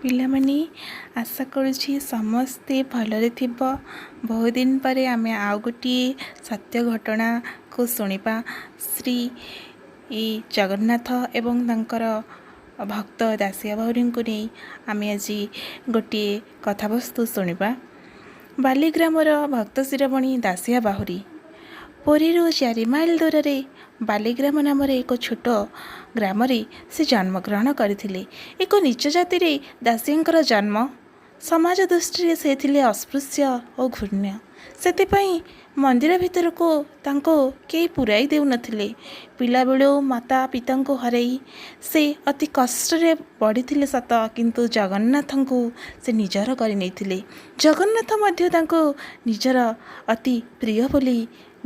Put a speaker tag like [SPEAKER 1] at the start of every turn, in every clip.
[SPEAKER 1] ପିଲାମାନେ ଆଶା କରୁଛି ସମସ୍ତେ ଭଲରେ ଥିବ। ବହୁତ ଦିନ ପରେ ଆମେ ଆଉ ଗୋଟିଏ ସତ୍ୟ ଘଟଣାକୁ ଶୁଣିବା। ଶ୍ରୀ ଜଗନ୍ନାଥ ଏବଂ ତାଙ୍କର ଭକ୍ତ ଦାସିଆ ବାଉରୀଙ୍କୁ ନେଇ ଆମେ ଆଜି ଗୋଟିଏ କଥାବସ୍ତୁ ଶୁଣିବା। ବାଲିଗ୍ରାମର ଭକ୍ତ ଶିରୋମଣି ଦାସିଆ ବାଉରୀ ପୁରୀରୁ 4 ମାଇଲ ଦୂରରେ ବାଲିଗ୍ରାମ ନାମରେ ଏକ ଛୋଟ ଗ୍ରାମରେ ସେ ଜନ୍ମଗ୍ରହଣ କରିଥିଲେ। ଏକ ନୀଚ ଜାତିରେ ଦାସିଆଙ୍କର ଜନ୍ମ। ସମାଜ ଦୃଷ୍ଟିରେ ସେ ଥିଲେ ଅସ୍ପୃଶ୍ୟ ଓ ଘୃଣ୍ୟ। ସେଥିପାଇଁ ମନ୍ଦିର ଭିତରକୁ ତାଙ୍କୁ କେହି ପୁରାଇ ଦେଉନଥିଲେ। ପିଲାବେଳୁ ମାତା ପିତାଙ୍କୁ ହରାଇ ସେ ଅତି କଷ୍ଟରେ ବଢ଼ିଥିଲେ ସତ, କିନ୍ତୁ ଜଗନ୍ନାଥଙ୍କୁ ସେ ନିଜର କରିନେଇଥିଲେ। ଜଗନ୍ନାଥ ମଧ୍ୟ ତାଙ୍କୁ ନିଜର ଅତି ପ୍ରିୟ ବୋଲି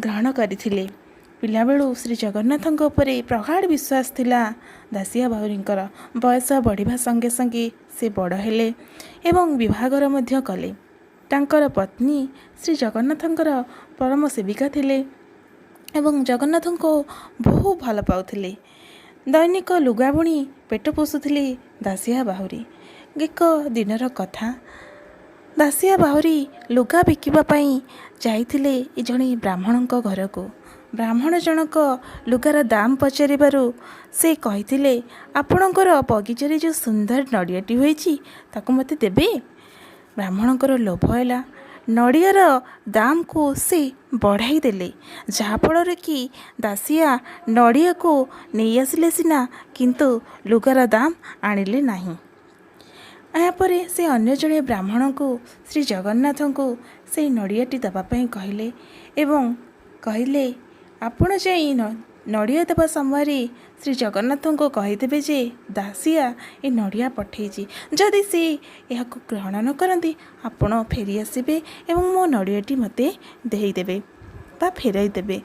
[SPEAKER 1] ଗ୍ରହଣ କରିଥିଲେ। ପିଲାବେଳୁ ଶ୍ରୀ ଜଗନ୍ନାଥଙ୍କ ଉପରେ ପ୍ରଗାଢ଼ ବିଶ୍ୱାସ ଥିଲା ଦାସିଆ ବାଉରୀଙ୍କର। ବୟସ ବଢ଼ିବା ସଙ୍ଗେ ସଙ୍ଗେ ସେ ବଡ଼ ହେଲେ ଏବଂ ବିବାହଘର ମଧ୍ୟ କଲେ। ତାଙ୍କର ପତ୍ନୀ ଶ୍ରୀ ଜଗନ୍ନାଥଙ୍କର ପରମ ସେବିକା ଥିଲେ ଏବଂ ଜଗନ୍ନାଥଙ୍କୁ ବହୁ ଭଲ ପାଉଥିଲେ। ଦୈନିକ ଲୁଗା ବୁଣି ପେଟ ପୋଷୁଥିଲେ ଦାସିଆ ବାଉରୀ। ଏକ ଦିନର କଥା, ଦାସିଆ ବାଉରୀ ଲୁଗା ବିକିବା ପାଇଁ ଯାଇଥିଲେ ଜଣେ ବ୍ରାହ୍ମଣଙ୍କ ଘରକୁ। ବ୍ରାହ୍ମଣ ଜଣକ ଲୁଗାର ଦାମ ପଚାରିବାରୁ ସେ କହିଥିଲେ, ଆପଣଙ୍କର ବଗିଚାରେ ଯେଉଁ ସୁନ୍ଦର ନଡ଼ିଆଟି ହୋଇଛି ତାକୁ ମୋତେ ଦେବେ। ବ୍ରାହ୍ମଣଙ୍କର ଲୋଭ ହେଲା। ନଡ଼ିଆର ଦାମକୁ ସେ ବଢ଼ାଇ ଦେଲେ, ଯାହାଫଳରେ କି ଦାସିଆ ନଡ଼ିଆକୁ ନେଇ ଆସିଲେ ସିନା, କିନ୍ତୁ ଲୁଗାର ଦାମ ଆଣିଲେ ନାହିଁ। ଏହାପରେ ସେ ଅନ୍ୟ ଜଣେ ବ୍ରାହ୍ମଣଙ୍କୁ ଶ୍ରୀ ଜଗନ୍ନାଥଙ୍କୁ ସେଇ ନଡ଼ିଆଟି ଦେବା ପାଇଁ କହିଲେ ଏବଂ କହିଲେ, ଆପଣ ଯାଇ ନଡ଼ିଆ ଦେବା ସମୟରେ ଶ୍ରୀ ଜଗନ୍ନାଥଙ୍କୁ କହିଦେବେ ଯେ ଦାସିଆ ଏ ନଡ଼ିଆ ପଠାଇଛି। ଯଦି ସେ ଏହାକୁ ଗ୍ରହଣ ନ କରନ୍ତି ଆପଣ ଫେରି ଆସିବେ ଏବଂ ମୋ ନଡ଼ିଆଟି ମୋତେ ଦେଇଦେବେ ବା ଫେରାଇ ଦେବେ।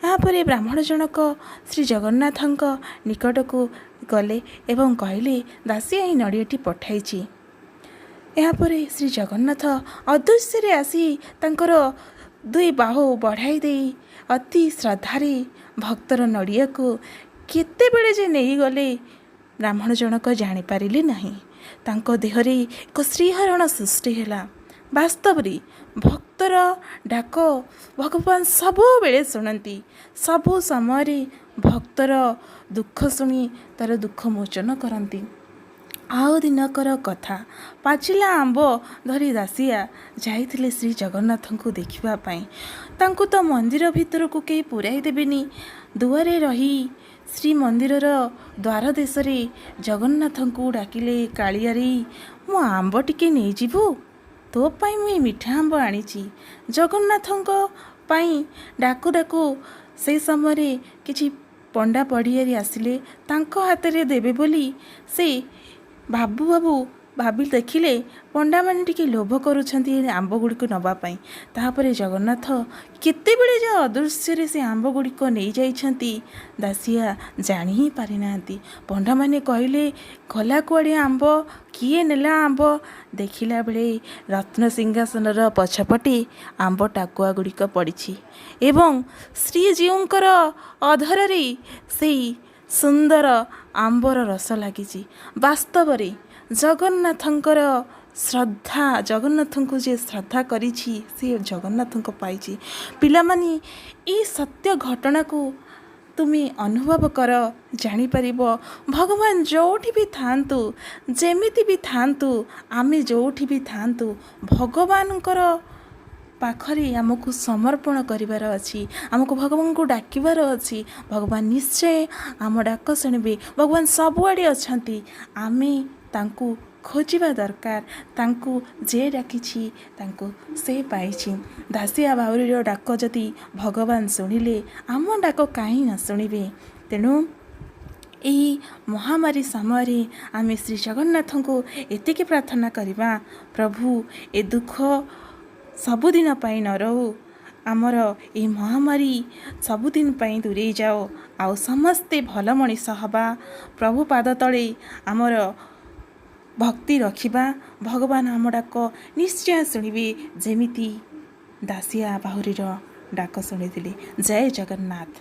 [SPEAKER 1] ଏହାପରେ ବ୍ରାହ୍ମଣ ଜଣକ ଶ୍ରୀ ଜଗନ୍ନାଥଙ୍କ ନିକଟକୁ ଗଲେ ଏବଂ କହିଲେ, ଦାସିଆ ଏହି ନଡ଼ିଆଟି ପଠାଇଛି। ଏହାପରେ ଶ୍ରୀ ଜଗନ୍ନାଥ ଅଦୃଶ୍ୟରେ ଆସି ତାଙ୍କର 2 ବାହୁ ବଢ଼ାଇ ଦେଇ ଅତି ଶ୍ରଦ୍ଧାରେ ଭକ୍ତର ନଡ଼ିଆକୁ କେତେବେଳେ ଯେ ନେଇଗଲେ ବ୍ରାହ୍ମଣ ଜଣକ ଜାଣିପାରିଲେ ନାହିଁ। ତାଙ୍କ ଦେହରେ ଏକ ଶ୍ରୀହରଣ ସୃଷ୍ଟି ହେଲା। ବାସ୍ତବରେ ଭକ୍ତର ଡାକ ଭଗବାନ ସବୁବେଳେ ଶୁଣନ୍ତି। ସବୁ ସମୟରେ ଭକ୍ତର ଦୁଃଖ ଶୁଣି ତାର ଦୁଃଖ ମୋଚନ କରନ୍ତି। ଆଉ ଦିନକର କଥା, ପାଚିଲା ଆମ୍ବ ଧରି ଦାସିଆ ଯାଇଥିଲେ ଶ୍ରୀ ଜଗନ୍ନାଥଙ୍କୁ ଦେଖିବା ପାଇଁ। ତାଙ୍କୁ ତ ମନ୍ଦିର ଭିତରକୁ କେହି ପୁରାଇ ଦେବେନି। ଦୁଆରେ ରହି ଶ୍ରୀମନ୍ଦିରର ଦ୍ୱାର ଦେଶରେ ଜଗନ୍ନାଥଙ୍କୁ ଡାକିଲେ, କାଳିଆରେ ମୋ ଆମ୍ବ ଟିକେ ନେଇଯିବୁ, ତୋ ପାଇଁ ମୁଁ ଏ ମିଠା ଆମ୍ବ ଆଣିଛି। ଜଗନ୍ନାଥଙ୍କ ପାଇଁ ଡାକୁ ଡାକୁ ସେହି ସମୟରେ କିଛି ପଣ୍ଡା ପଢ଼ିଆରି ଆସିଲେ। ତାଙ୍କ ହାତରେ ଦେବେ ବୋଲି ସେ ଭାବି ଦେଖିଲେ ପଣ୍ଡାମାନେ ଟିକେ ଲୋଭ କରୁଛନ୍ତି ଆମ୍ବ ଗୁଡ଼ିକୁ ନେବା ପାଇଁ। ତାପରେ ଜଗନ୍ନାଥ କେତେବେଳେ ଯେ ଅଦୃଶ୍ୟରେ ସେ ଆମ୍ବ ଗୁଡ଼ିକ ନେଇଯାଇଛନ୍ତି ଦାସିଆ ଜାଣି ହିଁ ପାରିନାହାନ୍ତି। ପଣ୍ଡାମାନେ କହିଲେ, ଗଲା କୁଆଡ଼େ ଆମ୍ବ, କିଏ ନେଲା ଆମ୍ବ? ଦେଖିଲା ବେଳେ ରତ୍ନସିଂହାସନର ପଛପଟେ ଆମ୍ବ ଟାକୁଆ ଗୁଡ଼ିକ ପଡ଼ିଛି ଏବଂ ଶ୍ରୀଜୀଉଙ୍କର ଅଧରରେ ସେଇ ସୁନ୍ଦର ଆମ୍ବର ରସ ଲାଗିଛି। ବାସ୍ତବରେ ଜଗନ୍ନାଥଙ୍କର ଶ୍ରଦ୍ଧା, ଜଗନ୍ନାଥଙ୍କୁ ଯେ ଶ୍ରଦ୍ଧା କରିଛି ସେ ଜଗନ୍ନାଥଙ୍କୁ ପାଇଛି। ପିଲାମାନେ, ଏହି ସତ୍ୟ ଘଟଣାକୁ ତୁମେ ଅନୁଭବ କର, ଜାଣିପାରିବ ଭଗବାନ ଯେଉଁଠି ବି ଥାଆନ୍ତୁ, ଯେମିତି ବି ଥାଆନ୍ତୁ, ଆମେ ଯେଉଁଠି ବି ଥାଆନ୍ତୁ, ଭଗବାନଙ୍କର ପାଖରେ ଆମକୁ ସମର୍ପଣ କରିବାର ଅଛି। ଆମକୁ ଭଗବାନଙ୍କୁ ଡାକିବାର ଅଛି। ଭଗବାନ ନିଶ୍ଚୟ ଆମ ଡାକ ଶୁଣିବେ। ଭଗବାନ ସବୁଆଡ଼େ ଅଛନ୍ତି। ଆମେ ତାଙ୍କୁ ଖୋଜିବା ଦରକାର। ତାଙ୍କୁ ଯେ ଡାକିଛି ତାଙ୍କୁ ସେ ପାଇଛି। ଦାସିଆ ବାଉରୀର ଡାକ ଯଦି ଭଗବାନ ଶୁଣିଲେ, ଆମ ଡାକ କାହିଁ ନ ଶୁଣିବେ? ତେଣୁ ଏହି ମହାମାରୀ ସମୟରେ ଆମେ ଶ୍ରୀ ଜଗନ୍ନାଥଙ୍କୁ ଏତିକି ପ୍ରାର୍ଥନା କରିବା, ପ୍ରଭୁ ଏ ଦୁଃଖ ସବୁଦିନ ପାଇଁ ନ ରହୁ, ଆମର ଏହି ମହାମାରୀ ସବୁଦିନ ପାଇଁ ଦୂରେଇ ଯାଉ, ଆଉ ସମସ୍ତେ ଭଲ ମଣିଷ ହେବା। ପ୍ରଭୁ ପାଦ ତଳେ ଆମର ଭକ୍ତି ରଖିବା। ଭଗବାନ ଆମ ଡାକ ନିଶ୍ଚୟ ଶୁଣିବେ, ଯେମିତି ଦାସିଆ ବାଉରୀର ଡାକ ଶୁଣିଥିଲେ। ଜୟ ଜଗନ୍ନାଥ।